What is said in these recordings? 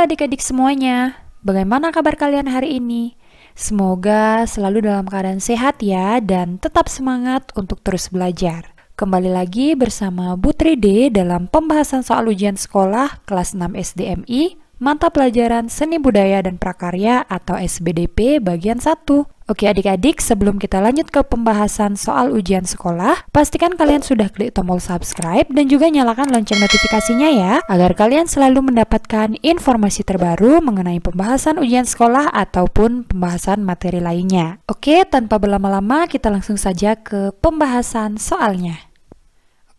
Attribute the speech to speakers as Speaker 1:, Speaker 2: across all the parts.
Speaker 1: Halo adik-adik semuanya, bagaimana kabar kalian hari ini? Semoga selalu dalam keadaan sehat ya dan tetap semangat untuk terus belajar. Kembali lagi bersama Bu Tride dalam pembahasan soal ujian sekolah kelas 6 SDMI, mata pelajaran Seni Budaya dan Prakarya atau SBDP bagian 1. Oke adik-adik, sebelum kita lanjut ke pembahasan soal ujian sekolah, pastikan kalian sudah klik tombol subscribe dan juga nyalakan lonceng notifikasinya ya, agar kalian selalu mendapatkan informasi terbaru mengenai pembahasan ujian sekolah ataupun pembahasan materi lainnya. Oke, tanpa berlama-lama kita langsung saja ke pembahasan soalnya.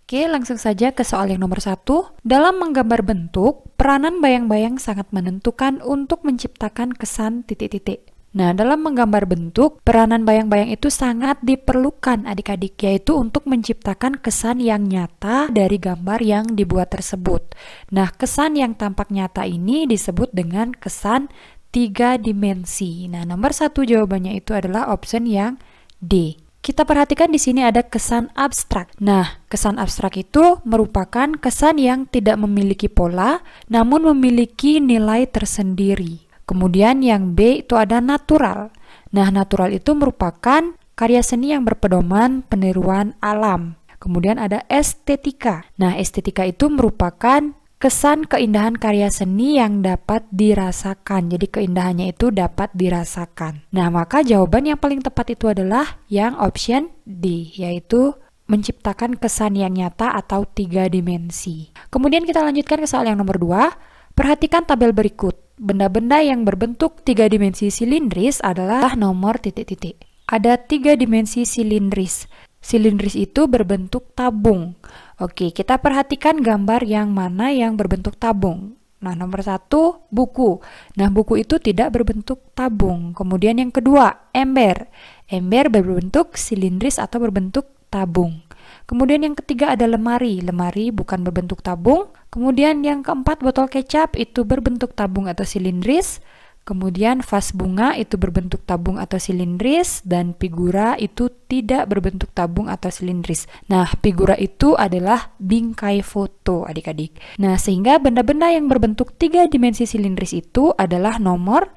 Speaker 1: Oke, langsung saja ke soal yang nomor 1. Dalam menggambar bentuk, peranan bayang-bayang sangat menentukan untuk menciptakan kesan titik-titik. Nah, dalam menggambar bentuk, peranan bayang-bayang itu sangat diperlukan adik-adik, yaitu untuk menciptakan kesan yang nyata dari gambar yang dibuat tersebut. Nah, kesan yang tampak nyata ini disebut dengan kesan 3 dimensi. Nah, nomor 1 jawabannya itu adalah option yang D. Kita perhatikan di sini ada kesan abstrak. Nah, kesan abstrak itu merupakan kesan yang tidak memiliki pola, namun memiliki nilai tersendiri. Kemudian yang B itu ada natural. Nah, natural itu merupakan karya seni yang berpedoman peniruan alam. Kemudian ada estetika. Nah, estetika itu merupakan kesan keindahan karya seni yang dapat dirasakan. Jadi keindahannya itu dapat dirasakan. Nah, maka jawaban yang paling tepat itu adalah yang option D, yaitu menciptakan kesan yang nyata atau 3 dimensi. Kemudian kita lanjutkan ke soal yang nomor 2. Perhatikan tabel berikut. Benda-benda yang berbentuk 3 dimensi silindris adalah nomor titik-titik. Ada 3 dimensi silindris. Silindris itu berbentuk tabung. Oke, kita perhatikan gambar yang mana yang berbentuk tabung. Nah, nomor 1, buku. Nah, buku itu tidak berbentuk tabung. Kemudian yang kedua, ember. Ember berbentuk silindris atau berbentuk tabung. Kemudian yang ketiga ada lemari. Lemari bukan berbentuk tabung. Kemudian yang keempat, botol kecap itu berbentuk tabung atau silindris. Kemudian vas bunga itu berbentuk tabung atau silindris, dan figura itu tidak berbentuk tabung atau silindris. Nah, figura itu adalah bingkai foto adik-adik. Nah, sehingga benda-benda yang berbentuk 3 dimensi silindris itu adalah nomor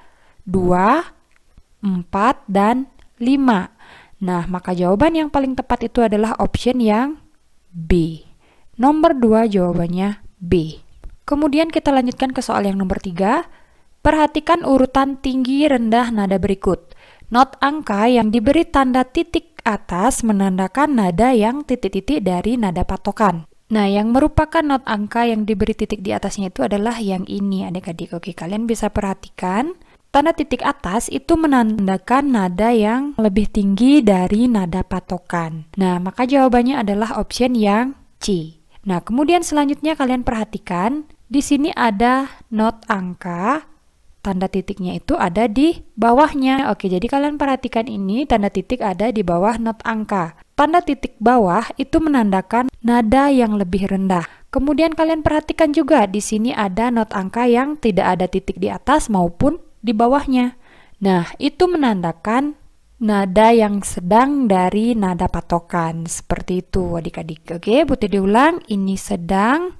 Speaker 1: 2, 4, dan 5. Nah, maka jawaban yang paling tepat itu adalah option yang B. Nomor 2 jawabannya B. Kemudian kita lanjutkan ke soal yang nomor 3. Perhatikan urutan tinggi rendah nada berikut. Not angka yang diberi tanda titik atas menandakan nada yang titik-titik dari nada patokan. Nah, yang merupakan not angka yang diberi titik di atasnya itu adalah yang ini adik-adik. Oke, kalian bisa perhatikan. Tanda titik atas itu menandakan nada yang lebih tinggi dari nada patokan. Nah, maka jawabannya adalah option yang C. Nah, kemudian selanjutnya kalian perhatikan. Di sini ada not angka. Tanda titiknya itu ada di bawahnya. Oke, jadi kalian perhatikan ini, tanda titik ada di bawah not angka. Tanda titik bawah itu menandakan nada yang lebih rendah. Kemudian kalian perhatikan juga di sini ada not angka yang tidak ada titik di atas maupun di bawahnya. Nah, itu menandakan nada yang sedang dari nada patokan. Seperti itu adik-adik. Oke, butuh diulang. Ini sedang,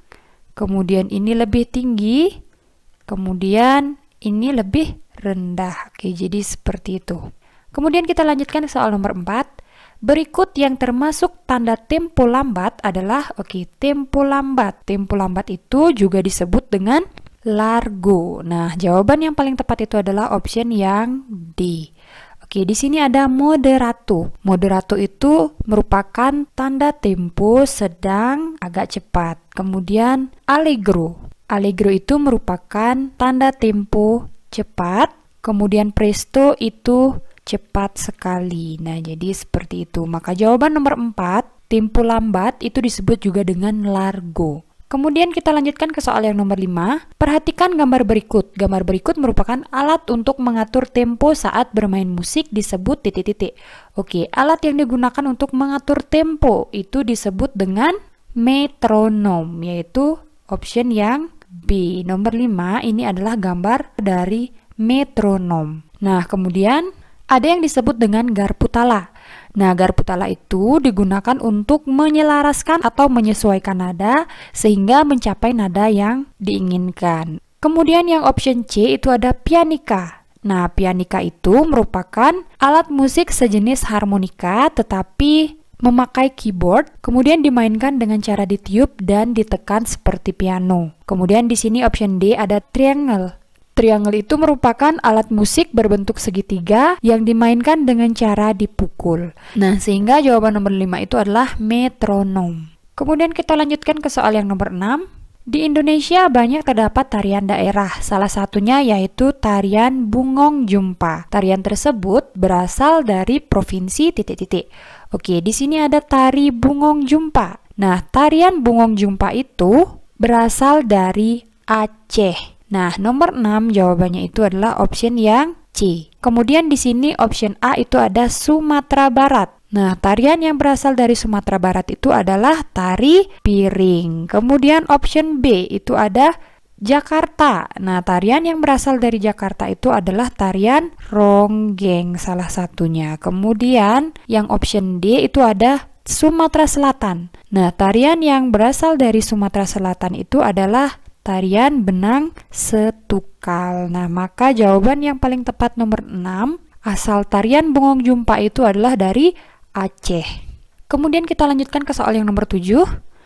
Speaker 1: kemudian ini lebih tinggi, kemudian ini lebih rendah. Oke, jadi seperti itu. Kemudian kita lanjutkan ke soal nomor 4. Berikut yang termasuk tanda tempo lambat adalah, tempo lambat. Tempo lambat itu juga disebut dengan largo. Nah, jawaban yang paling tepat itu adalah option yang D. Oke, di sini ada moderato. Moderato itu merupakan tanda tempo sedang agak cepat. Kemudian allegro. Allegro itu merupakan tanda tempo cepat, kemudian presto itu cepat sekali. Nah, jadi seperti itu. Maka jawaban nomor 4, tempo lambat itu disebut juga dengan largo. Kemudian kita lanjutkan ke soal yang nomor 5. Perhatikan gambar berikut. Gambar berikut merupakan alat untuk mengatur tempo saat bermain musik disebut titik-titik. Oke, alat yang digunakan untuk mengatur tempo itu disebut dengan metronom, yaitu option yang B. Nomor 5 ini adalah gambar dari metronom. Nah, kemudian ada yang disebut dengan garputala. Nah, garputala itu digunakan untuk menyelaraskan atau menyesuaikan nada sehingga mencapai nada yang diinginkan. Kemudian yang option C itu ada pianika. Nah, pianika itu merupakan alat musik sejenis harmonika tetapi memakai keyboard, kemudian dimainkan dengan cara ditiup dan ditekan seperti piano. Kemudian di sini option D ada triangle. Triangle itu merupakan alat musik berbentuk segitiga yang dimainkan dengan cara dipukul. Nah, sehingga jawaban nomor 5 itu adalah metronom. Kemudian kita lanjutkan ke soal yang nomor 6. Di Indonesia banyak terdapat tarian daerah, salah satunya yaitu tarian Bungong Jumpa. Tarian tersebut berasal dari provinsi titik-titik. Oke, di sini ada tari Bungong Jumpa. Nah, tarian Bungong Jumpa itu berasal dari Aceh. Nah, nomor 6 jawabannya itu adalah option yang C. Kemudian di sini option A itu ada Sumatera Barat. Nah, tarian yang berasal dari Sumatera Barat itu adalah tari piring. Kemudian option B itu ada Jakarta. Nah, tarian yang berasal dari Jakarta itu adalah tarian ronggeng salah satunya. Kemudian yang option D itu ada Sumatera Selatan. Nah, tarian yang berasal dari Sumatera Selatan itu adalah tarian benang setukal. Nah, maka jawaban yang paling tepat nomor 6, asal tarian Bungong Jumpa itu adalah dari Aceh. Kemudian kita lanjutkan ke soal yang nomor 7.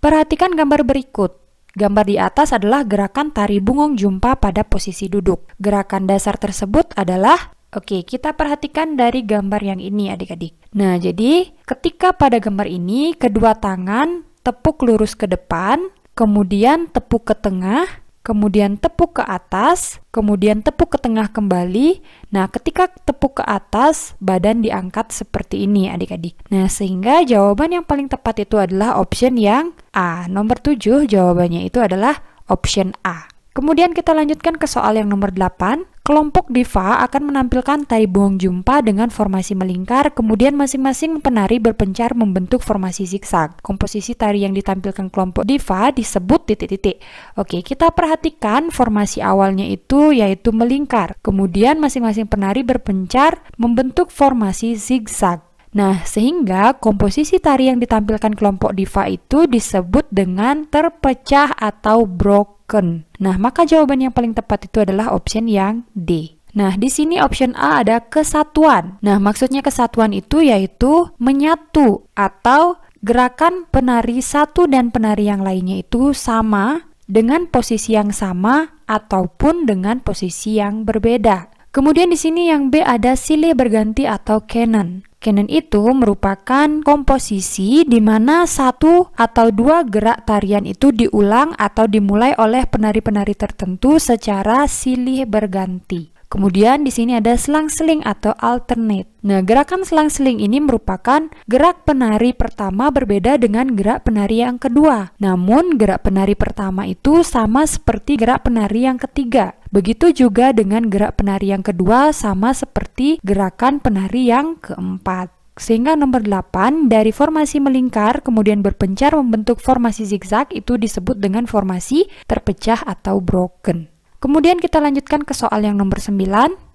Speaker 1: Perhatikan gambar berikut. Gambar di atas adalah gerakan tari Bungong Jumpa pada posisi duduk. Gerakan dasar tersebut adalah, oke, kita perhatikan dari gambar yang ini adik-adik. Nah, jadi ketika pada gambar ini kedua tangan tepuk lurus ke depan, kemudian tepuk ke tengah, kemudian tepuk ke atas, kemudian tepuk ke tengah kembali. Nah, ketika tepuk ke atas, badan diangkat seperti ini adik-adik. Nah, sehingga jawaban yang paling tepat itu adalah option yang A. Nomor 7 jawabannya itu adalah option A. Kemudian kita lanjutkan ke soal yang nomor 8. Kelompok diva akan menampilkan tari Bungong Jumpa dengan formasi melingkar, kemudian masing-masing penari berpencar membentuk formasi zigzag. Komposisi tari yang ditampilkan kelompok diva disebut titik-titik. Oke, kita perhatikan formasi awalnya itu yaitu melingkar. Kemudian masing-masing penari berpencar membentuk formasi zigzag. Nah, sehingga komposisi tari yang ditampilkan kelompok diva itu disebut dengan terpecah atau broken. Nah, maka jawaban yang paling tepat itu adalah option yang D. Nah, di sini option A ada kesatuan. Nah, maksudnya kesatuan itu yaitu menyatu atau gerakan penari satu dan penari yang lainnya itu sama dengan posisi yang sama ataupun dengan posisi yang berbeda. Kemudian di sini yang B ada silih berganti atau canon. Canon itu merupakan komposisi di mana satu atau dua gerak tarian itu diulang atau dimulai oleh penari-penari tertentu secara silih berganti. Kemudian di sini ada selang-seling atau alternate. Nah, gerakan selang-seling ini merupakan gerak penari pertama berbeda dengan gerak penari yang kedua. Namun, gerak penari pertama itu sama seperti gerak penari yang ketiga. Begitu juga dengan gerak penari yang kedua sama seperti gerakan penari yang keempat. Sehingga nomor 8 dari formasi melingkar kemudian berpencar membentuk formasi zigzag itu disebut dengan formasi terpecah atau broken. Kemudian kita lanjutkan ke soal yang nomor 9.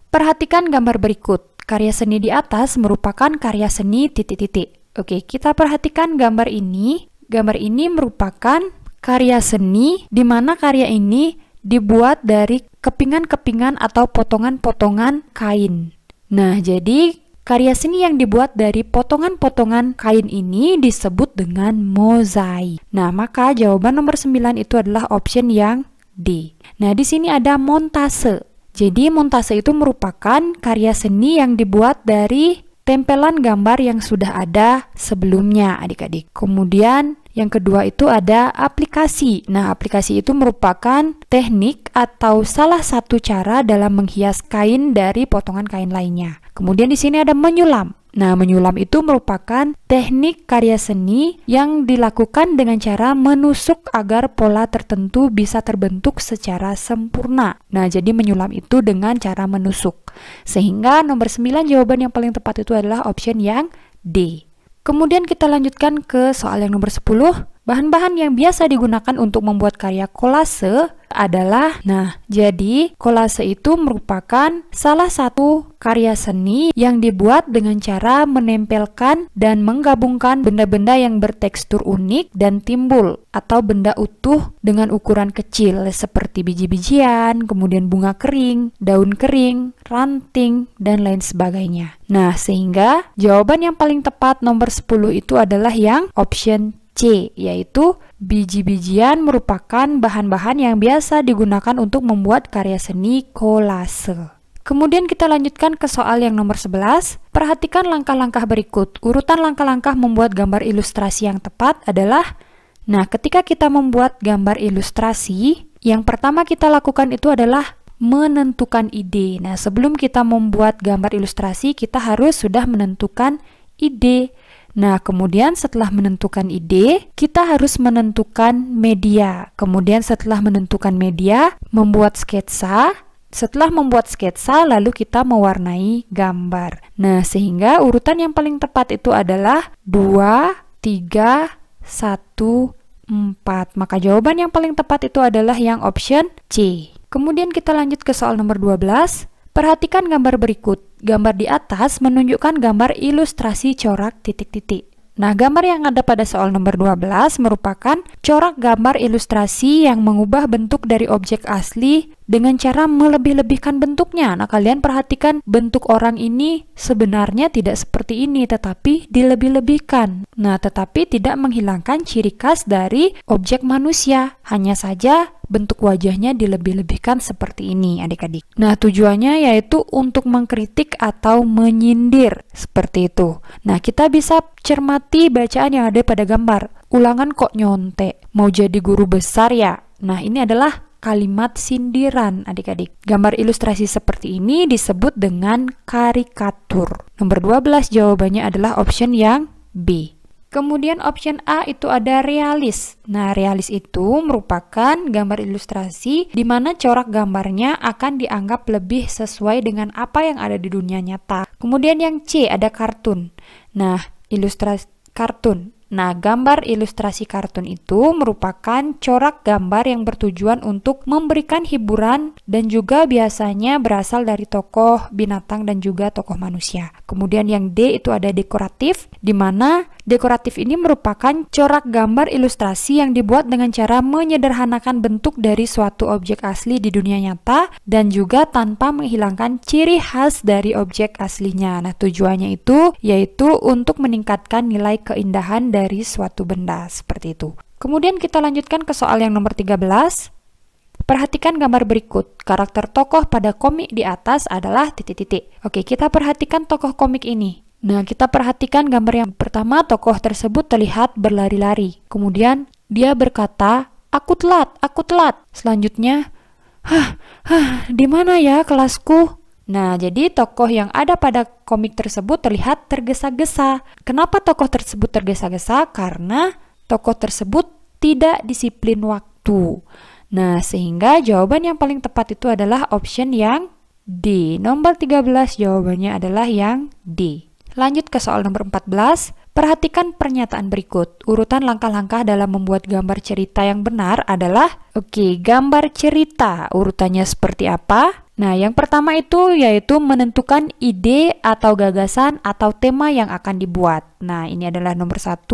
Speaker 1: Perhatikan gambar berikut. Karya seni di atas merupakan karya seni titik-titik. Oke, kita perhatikan gambar ini. Gambar ini merupakan karya seni di mana karya ini dibuat dari kepingan-kepingan atau potongan-potongan kain. Nah, jadi karya seni yang dibuat dari potongan-potongan kain ini disebut dengan mozaik. Nah, maka jawaban nomor 9 itu adalah option yang D. Nah, di sini ada montase. Jadi, montase itu merupakan karya seni yang dibuat dari tempelan gambar yang sudah ada sebelumnya, adik-adik. Kemudian, yang kedua itu ada aplikasi. Nah, aplikasi itu merupakan teknik atau salah satu cara dalam menghias kain dari potongan kain lainnya. Kemudian di sini ada menyulam. Nah, menyulam itu merupakan teknik karya seni yang dilakukan dengan cara menusuk agar pola tertentu bisa terbentuk secara sempurna. Nah, jadi menyulam itu dengan cara menusuk. Sehingga nomor 9 jawaban yang paling tepat itu adalah option yang D. Kemudian kita lanjutkan ke soal yang nomor 10. Bahan-bahan yang biasa digunakan untuk membuat karya kolase adalah, jadi kolase itu merupakan salah satu karya seni yang dibuat dengan cara menempelkan dan menggabungkan benda-benda yang bertekstur unik dan timbul atau benda utuh dengan ukuran kecil seperti biji-bijian, kemudian bunga kering, daun kering, ranting, dan lain sebagainya. Nah, sehingga jawaban yang paling tepat nomor 10 itu adalah yang option C, yaitu biji-bijian merupakan bahan-bahan yang biasa digunakan untuk membuat karya seni kolase. Kemudian kita lanjutkan ke soal yang nomor 11. Perhatikan langkah-langkah berikut. Urutan langkah-langkah membuat gambar ilustrasi yang tepat adalah, ketika kita membuat gambar ilustrasi, yang pertama kita lakukan itu adalah menentukan ide. Nah, sebelum kita membuat gambar ilustrasi, kita harus sudah menentukan ide. Nah, kemudian setelah menentukan ide, kita harus menentukan media. Kemudian setelah menentukan media, membuat sketsa. Setelah membuat sketsa, lalu kita mewarnai gambar. Nah, sehingga urutan yang paling tepat itu adalah 2, 3, 1, 4. Maka jawaban yang paling tepat itu adalah yang option C. Kemudian kita lanjut ke soal nomor 12. Perhatikan gambar berikut. Gambar di atas menunjukkan gambar ilustrasi corak titik-titik. Nah, gambar yang ada pada soal nomor 12 merupakan corak gambar ilustrasi yang mengubah bentuk dari objek asli dengan cara melebih-lebihkan bentuknya. Nah, kalian perhatikan bentuk orang ini sebenarnya tidak seperti ini, tetapi dilebih-lebihkan. Nah, tetapi tidak menghilangkan ciri khas dari objek manusia. Hanya saja bentuk wajahnya dilebih-lebihkan seperti ini, adik-adik. Nah, tujuannya yaitu untuk mengkritik atau menyindir, seperti itu. Nah, kita bisa cermati bacaan yang ada pada gambar. Ulangan kok nyontek, mau jadi guru besar ya? Nah, ini adalah kalimat sindiran, adik-adik. Gambar ilustrasi seperti ini disebut dengan karikatur. Nomor 12 jawabannya adalah option yang B. Kemudian option A itu ada realis. Nah, realis itu merupakan gambar ilustrasi di mana corak gambarnya akan dianggap lebih sesuai dengan apa yang ada di dunia nyata. Kemudian yang C ada kartun. Nah, ilustrasi kartun. Nah, gambar ilustrasi kartun itu merupakan corak gambar yang bertujuan untuk memberikan hiburan dan juga biasanya berasal dari tokoh binatang dan juga tokoh manusia. Kemudian yang D itu ada dekoratif, di mana dekoratif ini merupakan corak gambar ilustrasi yang dibuat dengan cara menyederhanakan bentuk dari suatu objek asli di dunia nyata dan juga tanpa menghilangkan ciri khas dari objek aslinya. Nah, tujuannya itu yaitu untuk meningkatkan nilai keindahan dari suatu benda, seperti itu. Kemudian kita lanjutkan ke soal yang nomor 13. Perhatikan gambar berikut. Karakter tokoh pada komik di atas adalah titik-titik. Oke, kita perhatikan tokoh komik ini. Nah, kita perhatikan gambar yang pertama, tokoh tersebut terlihat berlari-lari. Kemudian dia berkata, aku telat. Selanjutnya, di mana ya kelasku? Nah, jadi tokoh yang ada pada komik tersebut terlihat tergesa-gesa. Kenapa tokoh tersebut tergesa-gesa? Karena tokoh tersebut tidak disiplin waktu. Nah, sehingga jawaban yang paling tepat itu adalah option yang D. Nomor 13 jawabannya adalah yang D. Lanjut ke soal nomor 14. Perhatikan pernyataan berikut. Urutan langkah-langkah dalam membuat gambar cerita yang benar adalah, gambar cerita. Urutannya seperti apa? Nah, yang pertama itu yaitu menentukan ide atau gagasan atau tema yang akan dibuat. Nah, ini adalah nomor 1.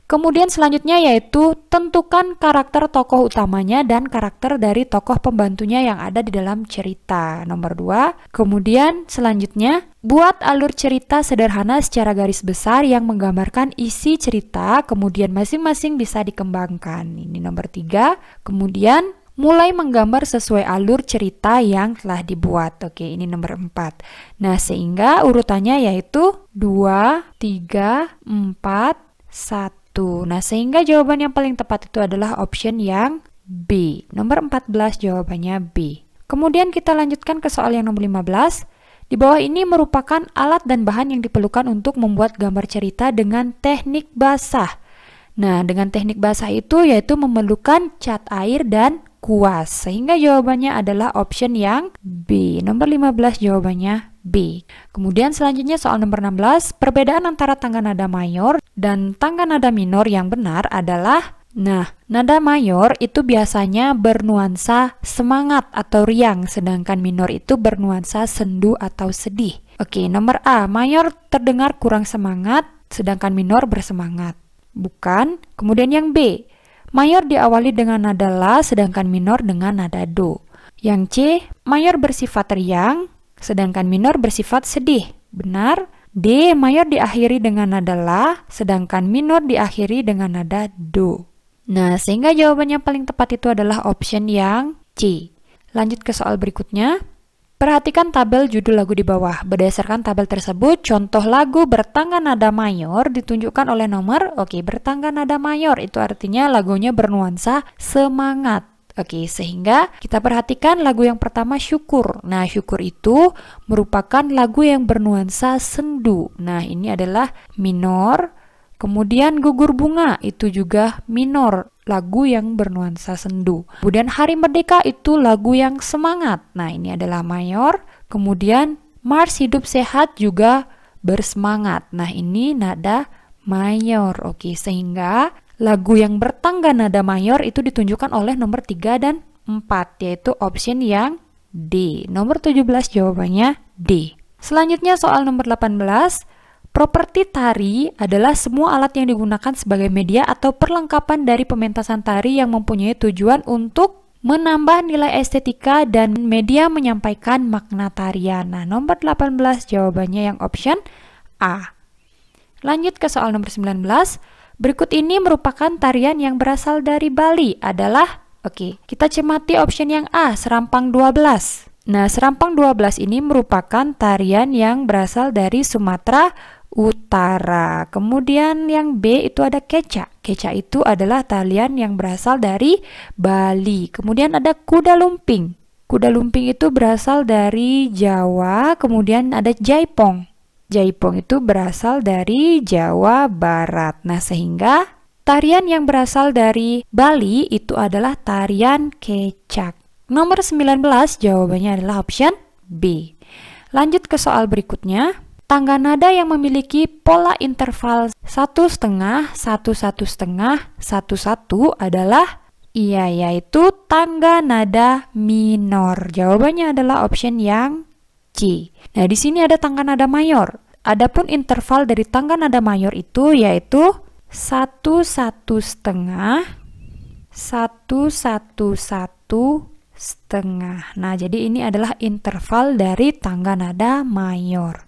Speaker 1: Kemudian selanjutnya yaitu tentukan karakter tokoh utamanya dan karakter dari tokoh pembantunya yang ada di dalam cerita. Nomor 2. Kemudian selanjutnya, buat alur cerita sederhana secara garis besar yang menggambarkan isi cerita, kemudian masing-masing bisa dikembangkan. Ini nomor 3. Kemudian mulai menggambar sesuai alur cerita yang telah dibuat. Oke, ini nomor 4. Nah, sehingga urutannya yaitu 2, 3, 4, 1. Nah, sehingga jawaban yang paling tepat itu adalah option yang B. Nomor 14 jawabannya B. Kemudian kita lanjutkan ke soal yang nomor 15. Di bawah ini merupakan alat dan bahan yang diperlukan untuk membuat gambar cerita dengan teknik basah. Nah, dengan teknik basah itu yaitu memerlukan cat air dan kuas. Sehingga jawabannya adalah option yang B. Nomor 15 jawabannya B. Kemudian selanjutnya soal nomor 16. Perbedaan antara tangga nada mayor dan tangga nada minor yang benar adalah, Nah, nada mayor itu biasanya bernuansa semangat atau riang, sedangkan minor itu bernuansa sendu atau sedih. Oke, nomor A, mayor terdengar kurang semangat, sedangkan minor bersemangat. Bukan. Kemudian yang B, mayor diawali dengan nada la, sedangkan minor dengan nada do. Yang C, mayor bersifat riang, sedangkan minor bersifat sedih. Benar. D, mayor diakhiri dengan nada la, sedangkan minor diakhiri dengan nada do. Nah, sehingga jawabannya paling tepat itu adalah option yang C. Lanjut ke soal berikutnya. Perhatikan tabel judul lagu di bawah. Berdasarkan tabel tersebut, contoh lagu bertangga nada mayor ditunjukkan oleh nomor. Oke, bertangga nada mayor itu artinya lagunya bernuansa semangat. Oke, sehingga kita perhatikan lagu yang pertama Syukur. Nah, Syukur itu merupakan lagu yang bernuansa sendu. Nah, ini adalah minor. Kemudian Gugur Bunga itu juga minor, lagu yang bernuansa sendu. Kemudian Hari Merdeka itu lagu yang semangat. Nah, ini adalah mayor. Kemudian Mars Hidup Sehat juga bersemangat. Nah, ini nada mayor. Oke, sehingga lagu yang bertangga nada mayor itu ditunjukkan oleh nomor 3 dan 4, yaitu option yang D. Nomor 17 jawabannya D. Selanjutnya soal nomor 18. Properti tari adalah semua alat yang digunakan sebagai media atau perlengkapan dari pementasan tari yang mempunyai tujuan untuk menambah nilai estetika dan media menyampaikan makna tarian. Nah, nomor 18 jawabannya yang option A. Lanjut ke soal nomor 19. Berikut ini merupakan tarian yang berasal dari Bali adalah, oke, kita cermati option yang A, Serampang 12. Nah, Serampang 12 ini merupakan tarian yang berasal dari Sumatera Utara. Kemudian yang B itu ada Keca. Keca itu adalah tarian yang berasal dari Bali. Kemudian ada Kuda Lumping. Kuda Lumping itu berasal dari Jawa. Kemudian ada Jaipong. Jaipong itu berasal dari Jawa Barat. Nah, sehingga tarian yang berasal dari Bali itu adalah tarian kecak. Nomor 19 jawabannya adalah option B. Lanjut ke soal berikutnya. Tangga nada yang memiliki pola interval 1,5, 1,1,5, 1,1 adalah yaitu tangga nada minor. Jawabannya adalah option yang C. Nah, di sini ada tangga nada mayor. Adapun interval dari tangga nada mayor itu yaitu 1,1,5, 1,1,1,5. Nah, jadi ini adalah interval dari tangga nada mayor.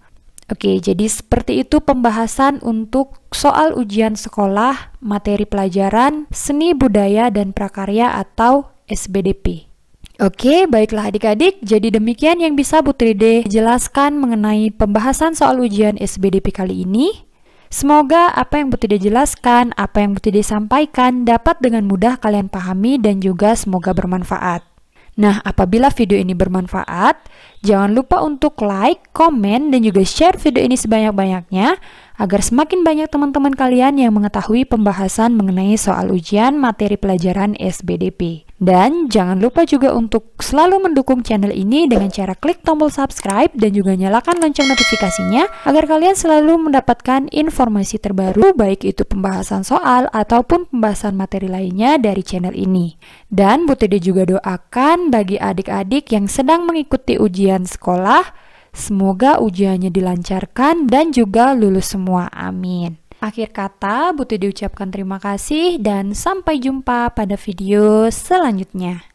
Speaker 1: Oke, jadi seperti itu pembahasan untuk soal ujian sekolah materi pelajaran seni budaya dan prakarya atau SBDP. Oke, baiklah adik-adik, jadi demikian yang bisa Bu Tride jelaskan mengenai pembahasan soal ujian SBDP kali ini. Semoga apa yang Bu Tride jelaskan, apa yang Bu Tride sampaikan dapat dengan mudah kalian pahami dan juga semoga bermanfaat. Nah, apabila video ini bermanfaat, jangan lupa untuk like, komen, dan juga share video ini sebanyak-banyaknya agar semakin banyak teman-teman kalian yang mengetahui pembahasan mengenai soal ujian materi pelajaran SBDP. Dan jangan lupa juga untuk selalu mendukung channel ini dengan cara klik tombol subscribe dan juga nyalakan lonceng notifikasinya agar kalian selalu mendapatkan informasi terbaru baik itu pembahasan soal ataupun pembahasan materi lainnya dari channel ini. Dan Bu Tride juga doakan bagi adik-adik yang sedang mengikuti ujian sekolah, semoga ujiannya dilancarkan dan juga lulus semua. Amin. Akhir kata, Bu Tride ucapkan terima kasih dan sampai jumpa pada video selanjutnya.